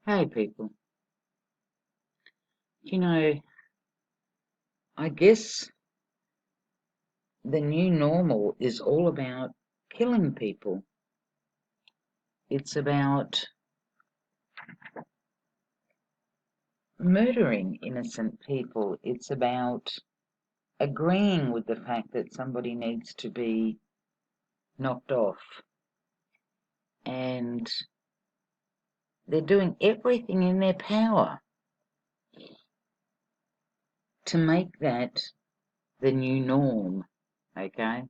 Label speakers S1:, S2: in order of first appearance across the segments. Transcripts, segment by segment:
S1: Hey people, you know, I guess the new normal is all about killing people. It's about murdering innocent people. It's about agreeing with the fact that somebody needs to be knocked off. And they're doing everything in their power to make that the new norm, okay?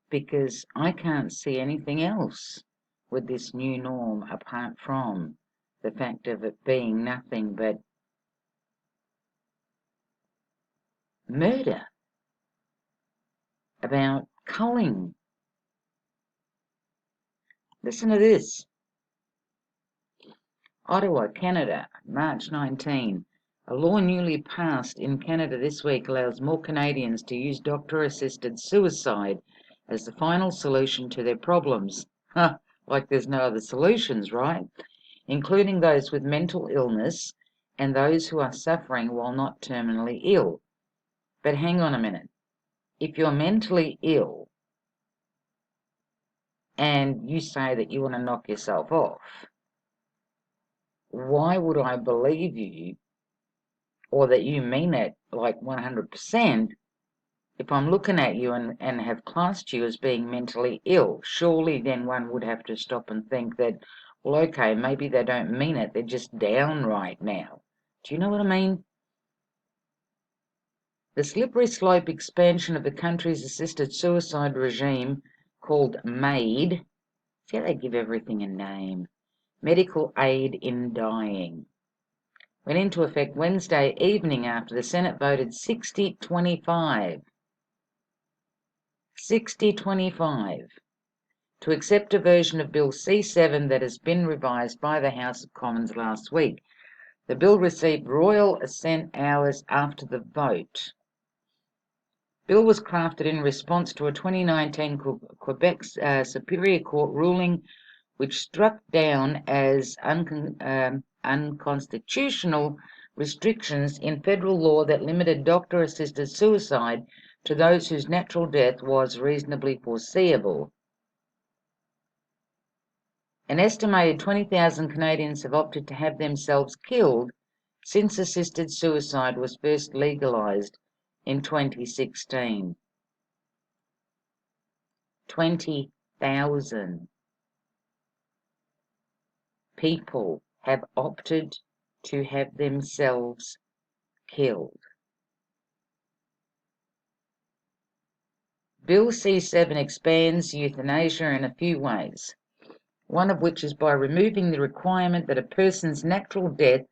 S1: Because I can't see anything else with this new norm apart from the fact of it being nothing but murder, about culling. Listen to this. Ottawa, Canada, March 19. A law newly passed in Canada this week allows more Canadians to use doctor-assisted suicide as the final solution to their problems. Like there's no other solutions, right? Including those with mental illness and those who are suffering while not terminally ill. But hang on a minute. If you're mentally ill and you say that you want to knock yourself off, why would I believe you or that you mean it like 100% if I'm looking at you and have classed you as being mentally ill? Surely then one would have to stop and think that, well, okay, maybe they don't mean it, they're just down right now. Do you know what I mean? The slippery slope expansion of the country's assisted suicide regime, called MAiD, see how they give everything a name, medical aid in dying, went into effect Wednesday evening after the Senate voted 60-25 to accept a version of Bill C7 that has been revised by the House of Commons last week. The bill received royal assent hours after the vote. Bill was crafted in response to a 2019 Quebec Superior Court ruling which struck down as unconstitutional restrictions in federal law that limited doctor-assisted suicide to those whose natural death was reasonably foreseeable. An estimated 20,000 Canadians have opted to have themselves killed since assisted suicide was first legalized in 2016. 20,000 people have opted to have themselves killed. Bill C7 expands euthanasia in a few ways, one of which is by removing the requirement that a person's natural death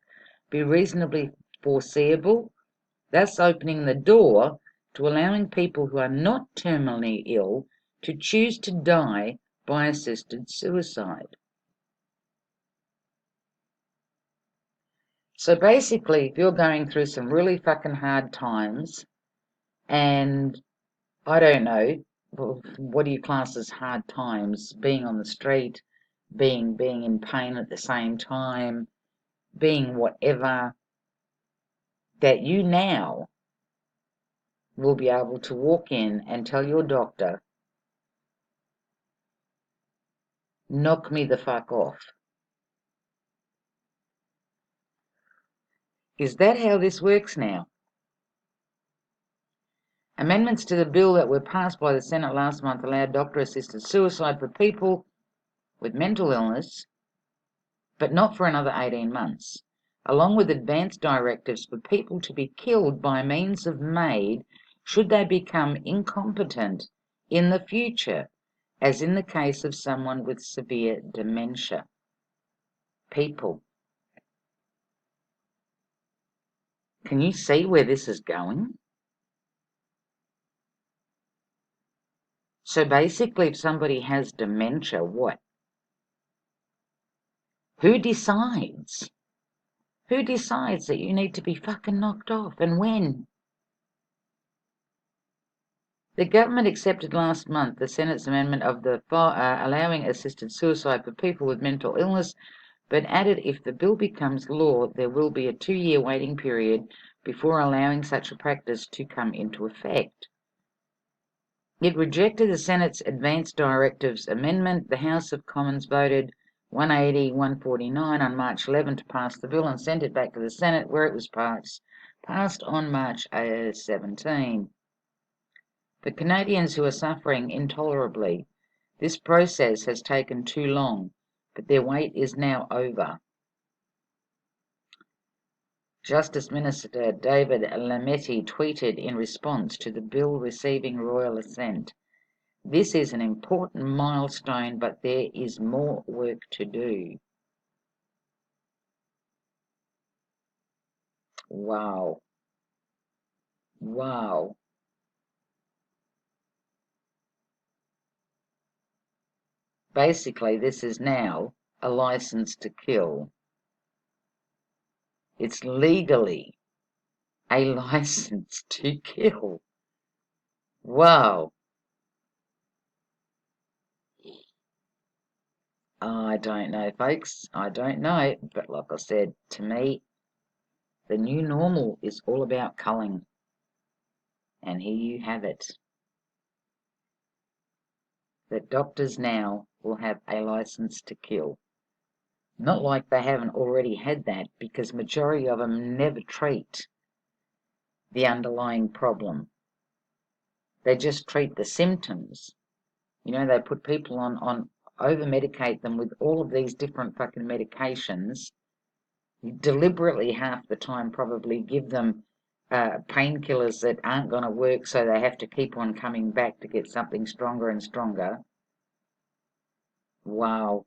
S1: be reasonably foreseeable, thus opening the door to allowing people who are not terminally ill to choose to die by assisted suicide. So basically, if you're going through some really fucking hard times, and I don't know, what do you class as hard times? Being on the street, being in pain at the same time, being whatever, that you now will be able to walk in and tell your doctor, knock me the fuck off. Is that how this works now? Amendments to the bill that were passed by the Senate last month allowed doctor-assisted suicide for people with mental illness, but not for another 18 months, along with advanced directives for people to be killed by means of MAiD should they become incompetent in the future, as in the case of someone with severe dementia. People, can you see where this is going? So basically, if somebody has dementia, what? Who decides? Who decides that you need to be fucking knocked off, and when? The government accepted last month the Senate's amendment of the allowing assisted suicide for people with mental illness, but added if the bill becomes law, there will be a 2-year waiting period before allowing such a practice to come into effect. It rejected the Senate's Advance Directives Amendment. The House of Commons voted 180-149 on March 11 to pass the bill and sent it back to the Senate, where it was passed on March 17. For Canadians who are suffering intolerably, this process has taken too long, but their wait is now over. Justice Minister David Lametti tweeted in response to the bill receiving royal assent, "This is an important milestone, but there is more work to do." Wow. Wow. Basically, this is now a license to kill. It's legally a license to kill. Wow. I don't know, folks. I don't know. But like I said, to me, the new normal is all about culling. And here you have it. That doctors now will have a license to kill. Not like they haven't already had that, because majority of them never treat the underlying problem. They just treat the symptoms. You know, they put people on over-medicate them with all of these different fucking medications. Deliberately half the time probably give them painkillers that aren't going to work, so they have to keep on coming back to get something stronger and stronger. Wow.